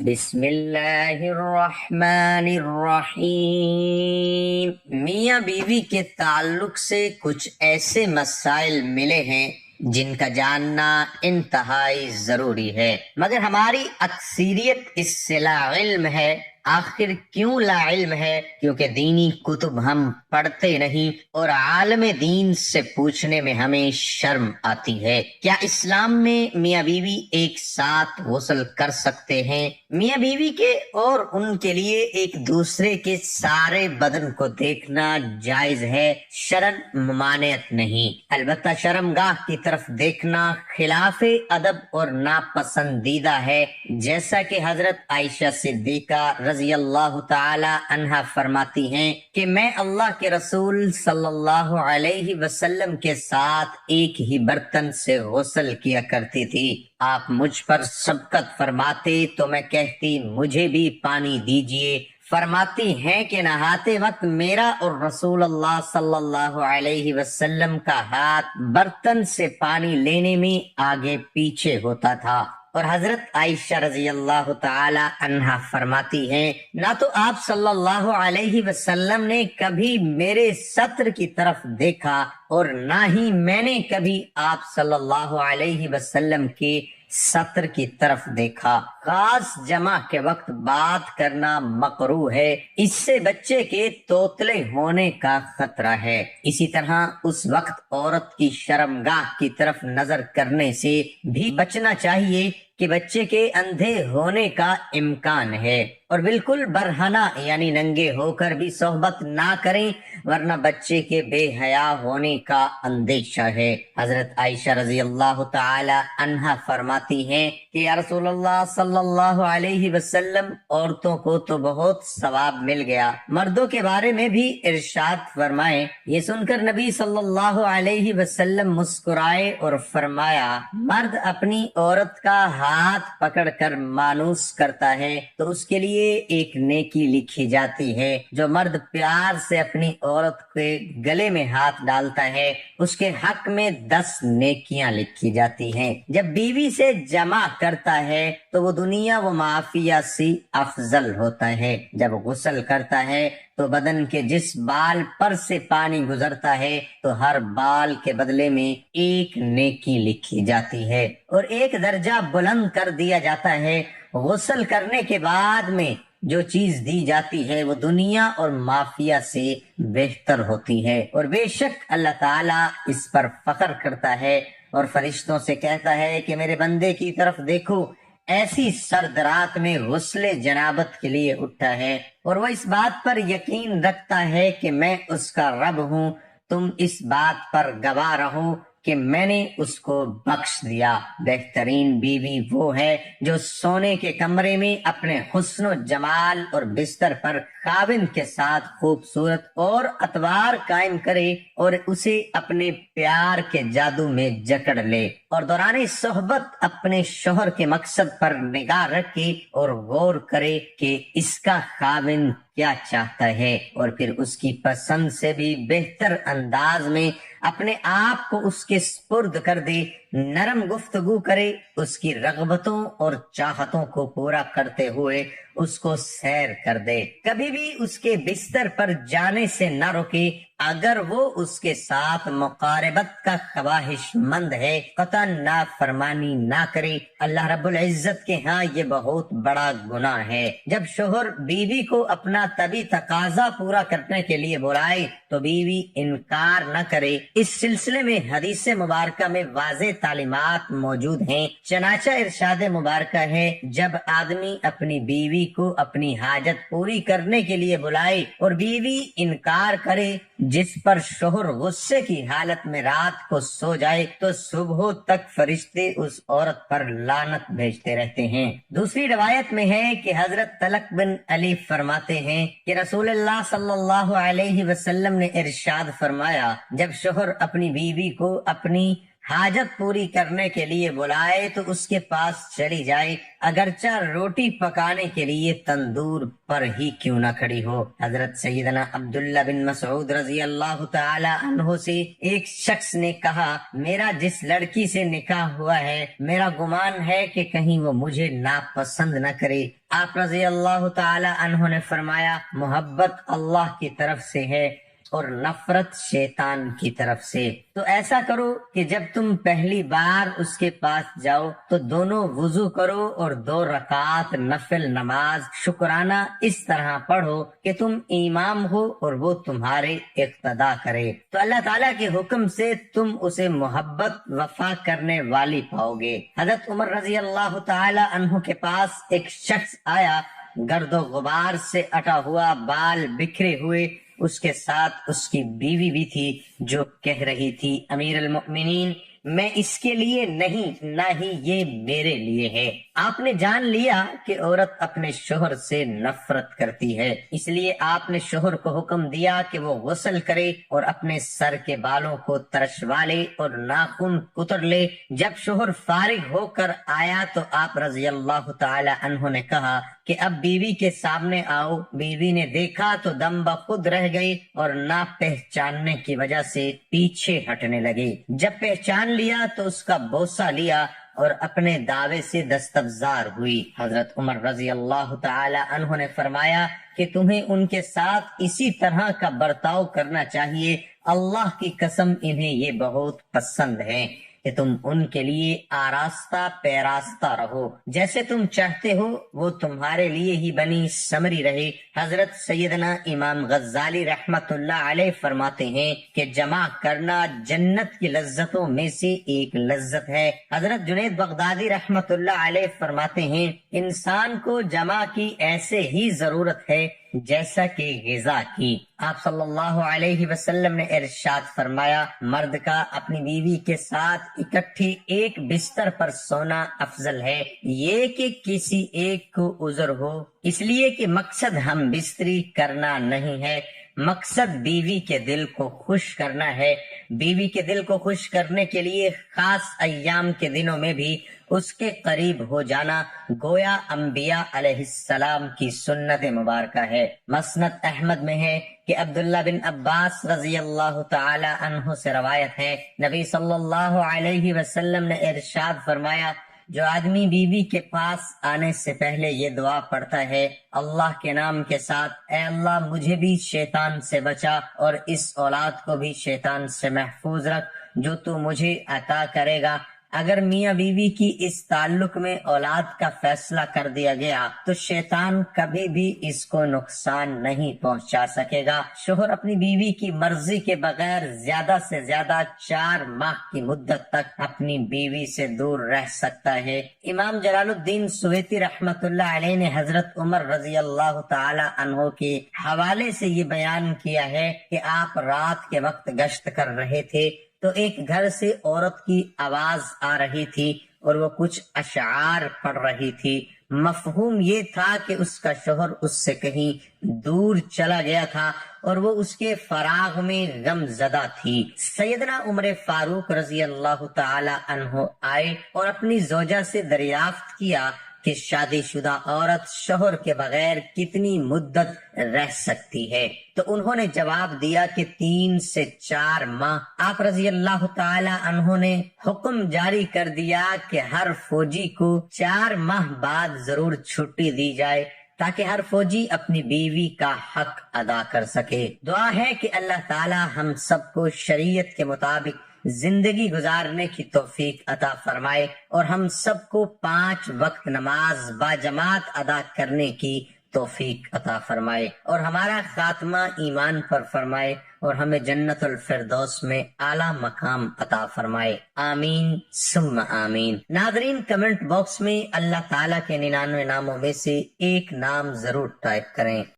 بسم اللہ الرحمن الرحیم۔ میاں بیوی کے تعلق سے کچھ ایسے مسائل ملے ہیں جن کا جاننا انتہائی ضروری ہے، مگر ہماری اکثریت اس سے لا علم ہے۔ آخر کیوں لا علم ہے؟ کیونکہ دینی کتب ہم پڑھتے نہیں اور عالم دین سے پوچھنے میں ہمیں شرم آتی ہے۔ کیا اسلام میں میاں بیوی ایک ساتھ غسل کر سکتے ہیں؟ میاں بیوی کے اور ان کے لیے ایک دوسرے کے سارے بدن کو دیکھنا جائز ہے، شرعاً ممانعت نہیں۔ البتہ شرمگاہ کی طرف دیکھنا خلاف ادب اور ناپسندیدہ ہے، جیسا کہ حضرت عائشہ صدیقہ رضی اللہ تعالی عنہا فرماتی ہیں کہ میں اللہ کے رسول صلی اللہ علیہ وسلم کے ساتھ ایک ہی برتن سے غسل کیا کرتی تھی۔ آپ مجھ پر سبقت فرماتے تو میں کہتی مجھے بھی پانی دیجیے۔ فرماتی ہیں کہ نہاتے وقت میرا اور رسول اللہ صلی اللہ علیہ وسلم کا ہاتھ برتن سے پانی لینے میں آگے پیچھے ہوتا تھا۔ اور حضرت عائشہ رضی اللہ تعالی عنہا فرماتی ہیں نہ تو آپ صلی اللہ علیہ وسلم نے کبھی میرے سطر کی طرف دیکھا اور نہ ہی میں نے کبھی آپ صلی اللہ علیہ وسلم کے سطر کی طرف دیکھا۔ خاص جمع کے وقت بات کرنا مکروہ ہے، اس سے بچے کے توتلے ہونے کا خطرہ ہے۔ اسی طرح اس وقت عورت کی شرمگاہ کی طرف نظر کرنے سے بھی بچنا چاہیے کہ بچے کے اندھے ہونے کا امکان ہے، اور بالکل برہنہ یعنی ننگے ہو کر بھی صحبت نہ کریں ورنہ بچے کے بے حیا ہونے کا اندیشہ ہے۔ حضرت عائشہ رضی اللہ تعالی عنہا فرماتی ہیں کہ یا رسول اللہ صلی اللہ علیہ وسلم عورتوں کو تو بہت ثواب مل گیا، مردوں کے بارے میں بھی ارشاد فرمائیں۔ یہ سن کر نبی صلی اللہ علیہ وسلم مسکرائے اور فرمایا مرد اپنی عورت کا ہاتھ پکڑ کر مانوس کرتا ہے تو اس کے لیے ایک نیکی لکھی جاتی ہے، جو مرد پیار سے اپنی عورت کے گلے میں ہاتھ ڈالتا ہے اس کے حق میں 10 نیکیاں لکھی جاتی ہیں۔ جب بیوی سے جمع کرتا ہے تو وہ دنیا و معافیہ سے افضل ہوتا ہے۔ جب غسل کرتا ہے تو بدن کے جس بال پر سے پانی گزرتا ہے تو ہر بال کے بدلے میں ایک نیکی لکھی جاتی ہے اور ایک درجہ بلند کر دیا جاتا ہے۔ غسل کرنے کے بعد میں جو چیز دی جاتی ہے وہ دنیا اور معافیہ سے بہتر ہوتی ہے، اور بے شک اللہ تعالیٰ اس پر فخر کرتا ہے اور فرشتوں سے کہتا ہے کہ میرے بندے کی طرف دیکھو، ایسی سرد رات میں غسل جنابت کے لیے اٹھا ہے اور وہ اس بات پر یقین رکھتا ہے کہ میں اس کا رب ہوں۔ تم اس بات پر گواہ رہو کہ میں نے اس کو بخش دیا۔ بہترین بیوی وہ ہے جو سونے کے کمرے میں اپنے حسن و جمال اور بستر پر خاوند کے ساتھ خوبصورت اور اطوار قائم کرے اور اسے اپنے پیار کے جادو میں جکڑ لے، اور دوران صحبت اپنے شوہر کے مقصد پر نگاہ رکھے اور غور کرے کہ اس کا خاوند کیا چاہتا ہے، اور پھر اس کی پسند سے بھی بہتر انداز میں اپنے آپ کو اس کے سپرد کر دے، نرم گفتگو کرے، اس کی رغبتوں اور چاہتوں کو پورا کرتے ہوئے اس کو سیر کر دے، کبھی بھی اس کے بستر پر جانے سے نہ روکے۔ اگر وہ اس کے ساتھ مقاربت کا خواہش مند ہے قطعاً نافرمانی نہ کرے۔ اللہ رب العزت کے ہاں یہ بہت بڑا گناہ ہے۔ جب شوہر بیوی کو اپنا طبی تقاضا پورا کرنے کے لیے بلائے تو بیوی انکار نہ کرے۔ اس سلسلے میں حدیث مبارکہ میں واضح تعلیمات موجود ہیں، چنانچہ ارشاد مبارکہ ہے جب آدمی اپنی بیوی کو اپنی حاجت پوری کرنے کے لیے بلائے اور بیوی انکار کرے، جس پر شوہر غصے کی حالت میں رات کو سو جائے تو صبح تک فرشتے اس عورت پر لعنت بھیجتے رہتے ہیں۔ دوسری روایت میں ہے کہ حضرت طلق بن علی فرماتے ہیں کہ رسول اللہ صلی اللہ علیہ وسلم نے ارشاد فرمایا جب شوہر اپنی بیوی کو اپنی حاجت پوری کرنے کے لیے بلائے تو اس کے پاس چلی جائے، اگرچہ روٹی پکانے کے لیے تندور پر ہی کیوں نہ کھڑی ہو۔ حضرت سیدنا عبداللہ بن مسعود رضی اللہ تعالی عنہ سے ایک شخص نے کہا، میرا جس لڑکی سے نکاح ہوا ہے میرا گمان ہے کہ کہیں وہ مجھے ناپسند نہ کرے۔ آپ رضی اللہ تعالی عنہ نے فرمایا، محبت اللہ کی طرف سے ہے اور نفرت شیطان کی طرف سے۔ تو ایسا کرو کہ جب تم پہلی بار اس کے پاس جاؤ تو دونوں وضو کرو اور 2 رکعات نفل نماز شکرانہ اس طرح پڑھو کہ تم امام ہو اور وہ تمہارے اقتدا کرے، تو اللہ تعالیٰ کے حکم سے تم اسے محبت وفا کرنے والی پاؤ گے۔ حضرت عمر رضی اللہ تعالی عنہ کے پاس ایک شخص آیا، گرد و غبار سے اٹا ہوا، بال بکھرے ہوئے، اس کے ساتھ اس کی بیوی بھی تھی، جو کہہ رہی تھی، امیر المؤمنین، میں اس کے لیے نہیں، نہ ہی یہ میرے لیے ہے۔ آپ نے جان لیا کہ عورت اپنے شوہر سے نفرت کرتی ہے، اس لیے آپ نے شوہر کو حکم دیا کہ وہ غسل کرے اور اپنے سر کے بالوں کو ترشوا لے اور ناخن کتر لے۔ جب شوہر فارغ ہو کر آیا تو آپ رضی اللہ تعالی عنہ نے کہا کہ اب بیوی کے سامنے آؤ۔ بیوی نے دیکھا تو دم بخود رہ گئی اور نہ پہچاننے کی وجہ سے پیچھے ہٹنے لگے۔ جب پہچان لیا تو اس کا بوسہ لیا اور اپنے دعوے سے دستافزار ہوئی۔ حضرت عمر رضی اللہ تعالی عنہ نے فرمایا کہ تمہیں ان کے ساتھ اسی طرح کا برتاؤ کرنا چاہیے، اللہ کی قسم انہیں یہ بہت پسند ہے کہ تم ان کے لیے آراستہ پیراستہ رہو، جیسے تم چاہتے ہو وہ تمہارے لیے ہی بنی سمری رہے۔ حضرت سیدنا امام غزالی رحمت اللہ علیہ فرماتے ہیں کہ جمع کرنا جنت کی لذتوں میں سے ایک لذت ہے۔ حضرت جنید بغدادی رحمت اللہ علیہ فرماتے ہیں، انسان کو جمع کی ایسے ہی ضرورت ہے جیسا کہ غذا کی۔ آپ صلی اللہ علیہ وسلم نے ارشاد فرمایا، مرد کا اپنی بیوی کے ساتھ اکٹھی ایک بستر پر سونا افضل ہے یہ کہ کسی ایک کو عذر ہو، اس لیے کہ مقصد ہم بستری کرنا نہیں ہے، مقصد بیوی کے دل کو خوش کرنا ہے۔ بیوی کے دل کو خوش کرنے کے لیے خاص ایام کے دنوں میں بھی اس کے قریب ہو جانا گویا انبیاء علیہ السلام کی سنت مبارکہ ہے۔ مسند احمد میں ہے کہ عبداللہ بن عباس رضی اللہ تعالی عنہ سے روایت ہے، نبی صلی اللہ علیہ وسلم نے ارشاد فرمایا، جو آدمی بیوی کے پاس آنے سے پہلے یہ دعا پڑھتا ہے، اللہ کے نام کے ساتھ، اے اللہ مجھے بھی شیطان سے بچا اور اس اولاد کو بھی شیطان سے محفوظ رکھ جو تو مجھے عطا کرے گا۔ اگر میاں بیوی کی اس تعلق میں اولاد کا فیصلہ کر دیا گیا تو شیطان کبھی بھی اس کو نقصان نہیں پہنچا سکے گا۔ شوہر اپنی بیوی کی مرضی کے بغیر زیادہ سے زیادہ 4 ماہ کی مدت تک اپنی بیوی سے دور رہ سکتا ہے۔ امام جلال الدین سویتی رحمت اللہ علیہ نے حضرت عمر رضی اللہ تعالی عنہ کے حوالے سے یہ بیان کیا ہے کہ آپ رات کے وقت گشت کر رہے تھے تو ایک گھر سے عورت کی آواز آ رہی تھی اور وہ کچھ اشعار پڑھ رہی تھی۔ مفہوم یہ تھا کہ اس کا شوہر اس سے کہیں دور چلا گیا تھا اور وہ اس کے فراغ میں غم زدہ تھی۔ سیدنا عمر فاروق رضی اللہ تعالی عنہ آئے اور اپنی زوجہ سے دریافت کیا کہ شادی شدہ عورت شوہر کے بغیر کتنی مدت رہ سکتی ہے، تو انہوں نے جواب دیا کہ 3 سے 4 ماہ۔ آپ رضی اللہ تعالی عنہ نے حکم جاری کر دیا کہ ہر فوجی کو 4 ماہ بعد ضرور چھٹی دی جائے تاکہ ہر فوجی اپنی بیوی کا حق ادا کر سکے۔ دعا ہے کہ اللہ تعالی ہم سب کو شریعت کے مطابق زندگی گزارنے کی توفیق عطا فرمائے اور ہم سب کو 5 وقت نماز با جماعت ادا کرنے کی توفیق عطا فرمائے اور ہمارا خاتمہ ایمان پر فرمائے اور ہمیں جنت الفردوس میں اعلیٰ مقام عطا فرمائے، آمین ثم آمین۔ ناظرین، کمنٹ باکس میں اللہ تعالیٰ کے 99 ناموں میں سے ایک نام ضرور ٹائپ کریں۔